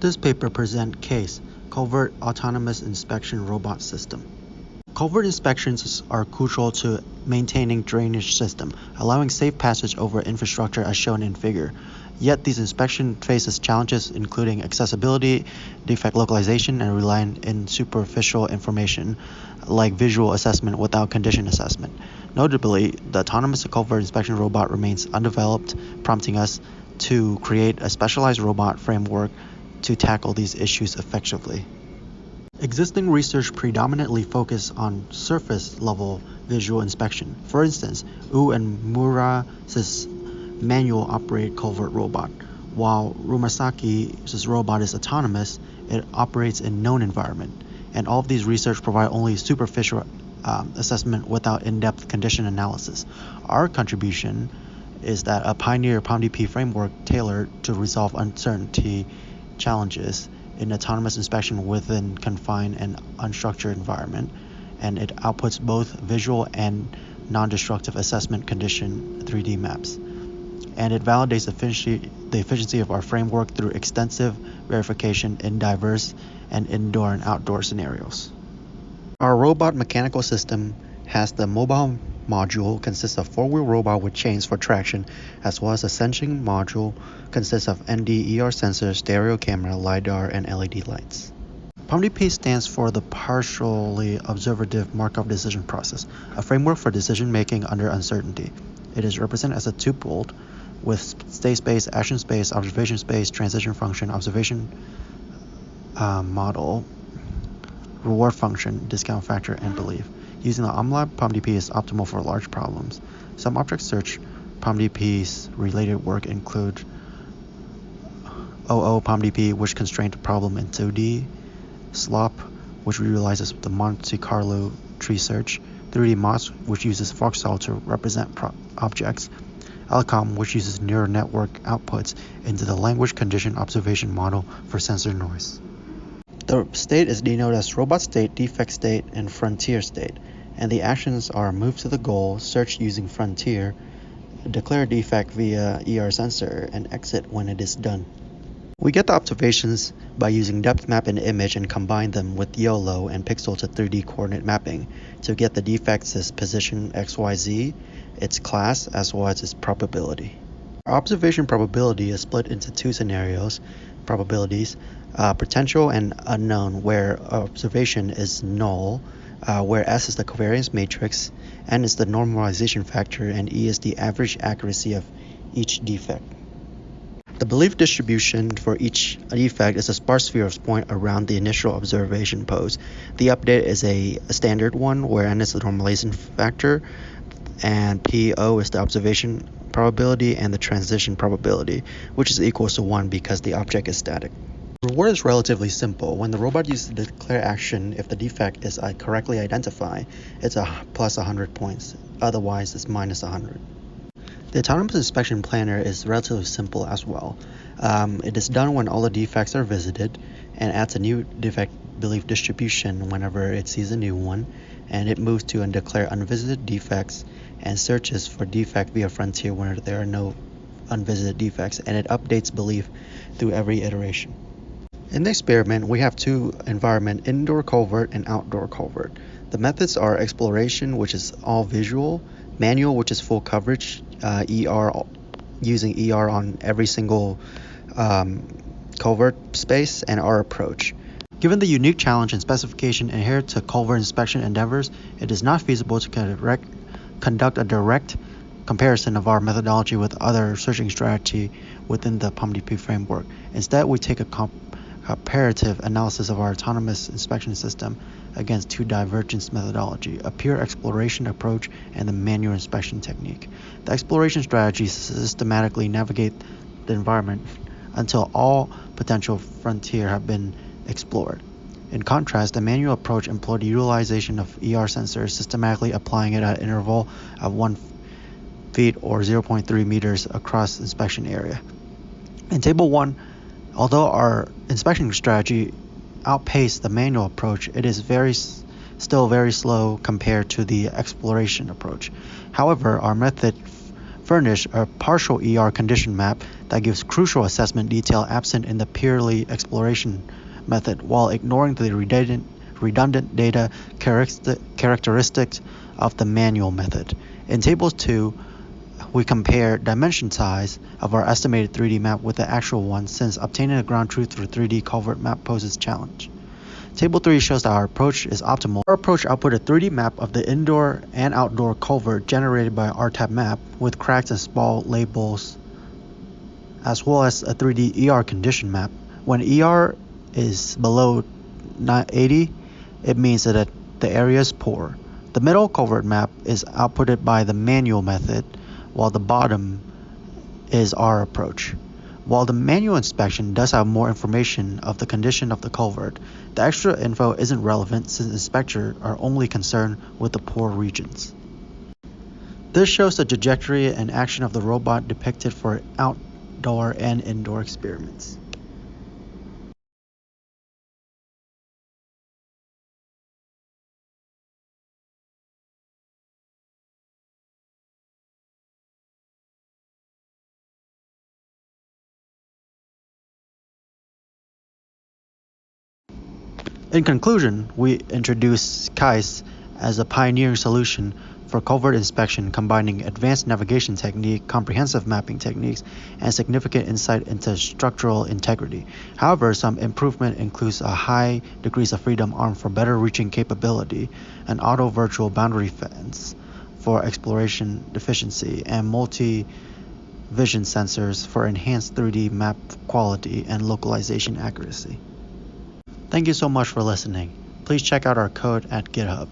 This paper presents CAIS, Culvert Autonomous Inspection Robot System. Culvert inspections are crucial to maintaining drainage system, allowing safe passage over infrastructure as shown in figure. Yet these inspections faces challenges including accessibility, defect localization, and relying on superficial information like visual assessment without condition assessment. Notably, the autonomous culvert inspection robot remains undeveloped, prompting us to create a specialized robot framework to tackle these issues effectively. Existing research predominantly focuses on surface-level visual inspection. For instance, Wu and Mura's manual operated culvert robot. While Rumasaki's robot is autonomous, it operates in known environment. And all of these research provide only superficial assessment without in-depth condition analysis. Our contribution is that a pioneer POMDP framework tailored to resolve uncertainty challenges in autonomous inspection within confined and unstructured environment, and it outputs both visual and non-destructive assessment condition 3D maps. And it validates the efficiency of our framework through extensive verification in diverse and indoor and outdoor scenarios. Our robot mechanical system has the mobile module consists of four-wheel robot with chains for traction, as well as a sensing module consists of ND-ER sensors, stereo camera, LiDAR, and LED lights. POMDP stands for the Partially Observative Markov Decision Process, a framework for decision-making under uncertainty. It is represented as a tuple with state space, action space, observation space, transition function, observation model, reward function, discount factor, and belief. Using the OMLab, POMDP is optimal for large problems. Some object search POMDP's related work include OO POMDP, which constrained the problem in 2D, SLOP, which realizes the Monte Carlo tree search, 3D MOS, which uses voxel to represent objects, LCOM, which uses neural network outputs into the language condition observation model for sensor noise. The state is denoted as robot state, defect state, and frontier state, and the actions are move to the goal, search using frontier, declare defect via ER sensor, and exit when it is done. We get the observations by using depth map and image and combine them with YOLO and pixel to 3D coordinate mapping to get the defects' position XYZ, its class, as well as its probability. Our observation probability is split into two scenarios, probabilities, potential and unknown, where observation is null, where S is the covariance matrix, N is the normalization factor, and E is the average accuracy of each defect. The belief distribution for each defect is a sparse sphere of points around the initial observation pose. The update is a standard one, where N is the normalization factor, and PO is the observation probability and the transition probability, which is equal to 1 because the object is static. The reward is relatively simple. When the robot uses the declare action, if the defect is correctly identified, it's a plus 100 points. Otherwise, it's minus 100. The autonomous inspection planner is relatively simple as well. It is done when all the defects are visited and adds a new defect belief distribution whenever it sees a new one, and it moves to and declare unvisited defects and searches for defect via frontier when there are no unvisited defects, and it updates belief through every iteration. In the experiment, we have two environments, indoor culvert and outdoor culvert. The methods are exploration, which is all visual, manual, which is full coverage, ER, using ER on every single culvert space, and our approach. Given the unique challenge and specification inherent to culvert inspection endeavors, it is not feasible to conduct a direct comparison of our methodology with other searching strategy within the POMDP framework. Instead, we take a comparative analysis of our autonomous inspection system against two divergent methodology, a pure exploration approach and the manual inspection technique. The exploration strategy systematically navigate the environment until all potential frontier have been explored. In contrast, the manual approach employed the utilization of ER sensors, systematically applying it at an interval of 1 feet or 0.3 meters across the inspection area. In Table 1, although our inspection strategy outpaced the manual approach, it is still very slow compared to the exploration approach. However, our method furnish a partial ER condition map that gives crucial assessment detail absent in the purely exploration method, while ignoring the redundant data characteristics of the manual method. In Table 2, we compare dimension size of our estimated 3D map with the actual one, since obtaining a ground truth for 3D culvert map poses challenge. Table 3 shows that our approach is optimal. Our approach output a 3D map of the indoor and outdoor culvert generated by RTAP map with cracks and spall labels, as well as a 3D ER condition map. When ER is below 80, it means that the area is poor. The middle culvert map is outputted by the manual method, while the bottom is our approach. While the manual inspection does have more information of the condition of the culvert, the extra info isn't relevant since inspectors are only concerned with the poor regions. This shows the trajectory and action of the robot depicted for outdoor and indoor experiments. In conclusion, we introduce CAIS as a pioneering solution for culvert inspection, combining advanced navigation technique, comprehensive mapping techniques, and significant insight into structural integrity. However, some improvement includes a high degrees of freedom arm for better reaching capability, an auto virtual boundary fence for exploration efficiency, and multi-vision sensors for enhanced 3D map quality and localization accuracy. Thank you so much for listening. Please check out our code at GitHub.